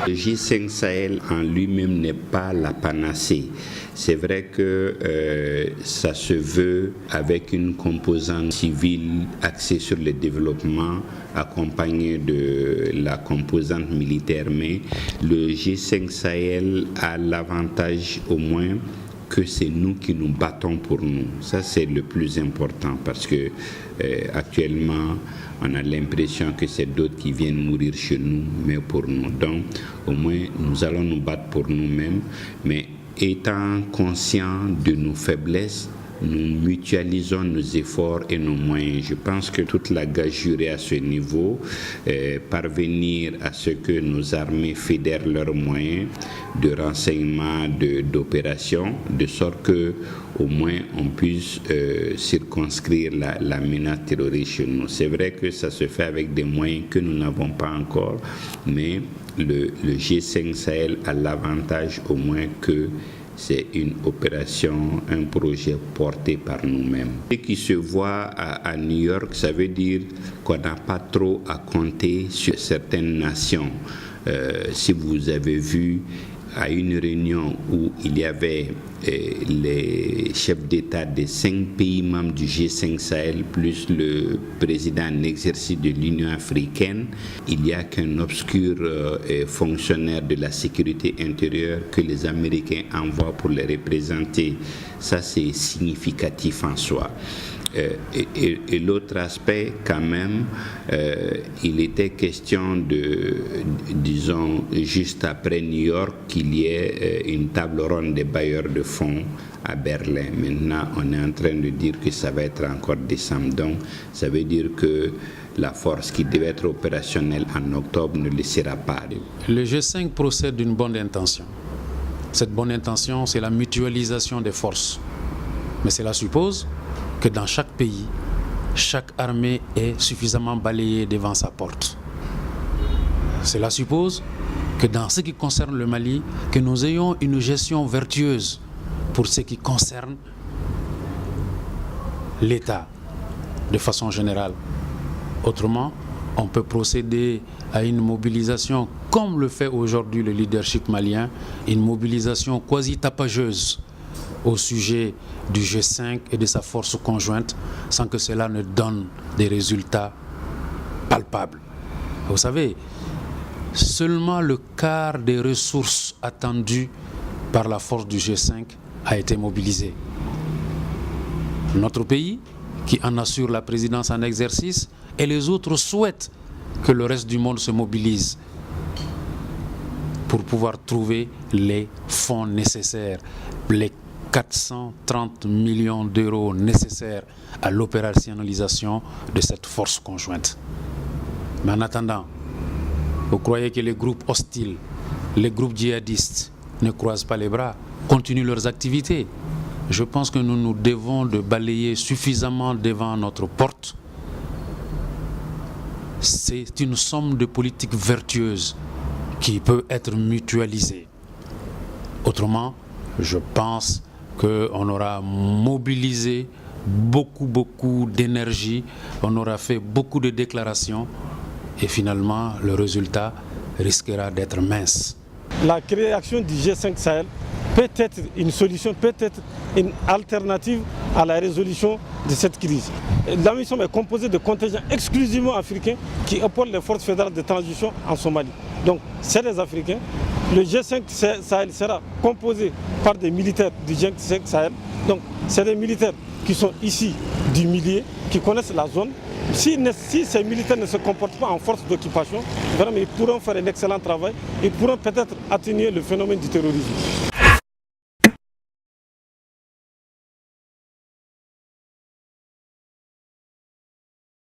Le G5 Sahel en lui-même n'est pas la panacée. C'est vrai que ça se veut avec une composante civile axée sur le développement, accompagnée de la composante militaire, mais le G5 Sahel a l'avantage au moins que c'est nous qui nous battons pour nous. Ça, c'est le plus important parce que actuellement, on a l'impression que c'est d'autres qui viennent mourir chez nous, mais pour nous. Donc, au moins, nous allons nous battre pour nous-mêmes, mais étant conscients de nos faiblesses, nous mutualisons nos efforts et nos moyens. Je pense que toute la gageure est à ce niveau, parvenir à ce que nos armées fédèrent leurs moyens de renseignement, d'opération, de sorte que au moins on puisse circonscrire la menace terroriste chez nous. C'est vrai que ça se fait avec des moyens que nous n'avons pas encore, mais le G5 Sahel a l'avantage au moins que c'est une opération, un projet porté par nous-mêmes. Ce qui se voit à New York, ça veut dire qu'on n'a pas trop à compter sur certaines nations. Si vous avez vu à une réunion où il y avait les chefs d'État des 5 pays membres du G5 Sahel, plus le président en exercice de l'Union africaine, il n'y a qu'un obscur fonctionnaire de la sécurité intérieure que les Américains envoient pour les représenter. Ça, c'est significatif en soi. Et l'autre aspect, quand même, il était question de, disons, juste après New York, qu'il y ait une table ronde des bailleurs de fonds à Berlin. Maintenant, on est en train de dire que ça va être encore décembre. Donc, ça veut dire que la force qui devait être opérationnelle en octobre ne le sera pas. Le G5 procède d'une bonne intention. Cette bonne intention, c'est la mutualisation des forces. Mais cela suppose que dans chaque pays, chaque armée est suffisamment balayée devant sa porte. Cela suppose que dans ce qui concerne le Mali, que nous ayons une gestion vertueuse pour ce qui concerne l'État de façon générale. Autrement, on peut procéder à une mobilisation comme le fait aujourd'hui le leadership malien, une mobilisation quasi tapageuse au sujet du G5 et de sa force conjointe sans que cela ne donne des résultats palpables. Vous savez, seulement le quart des ressources attendues par la force du G5 a été mobilisé. Notre pays, qui en assure la présidence en exercice, et les autres souhaitent que le reste du monde se mobilise pour pouvoir trouver les fonds nécessaires, les 430 millions d'euros nécessaires à l'opérationnalisation de cette force conjointe. Mais en attendant, vous croyez que les groupes hostiles, les groupes djihadistes ne croisent pas les bras, continuent leurs activités? Je pense que nous nous devons de balayer suffisamment devant notre porte. C'est une somme de politiques vertueuses qui peut être mutualisée. Autrement, je pense qu'on aura mobilisé beaucoup d'énergie, on aura fait beaucoup de déclarations et finalement le résultat risquera d'être mince. La création du G5 Sahel peut être une solution, peut être une alternative à la résolution de cette crise. La mission est composée de contingents exclusivement africains qui épaulent les forces fédérales de transition en Somalie. Donc c'est des Africains. Le G5 Sahel sera composé par des militaires du G5 Sahel. Donc c'est des militaires qui sont ici du milieu, qui connaissent la zone. Si ces militaires ne se comportent pas en force d'occupation, vraiment ils pourront faire un excellent travail et pourront peut-être atténuer le phénomène du terrorisme.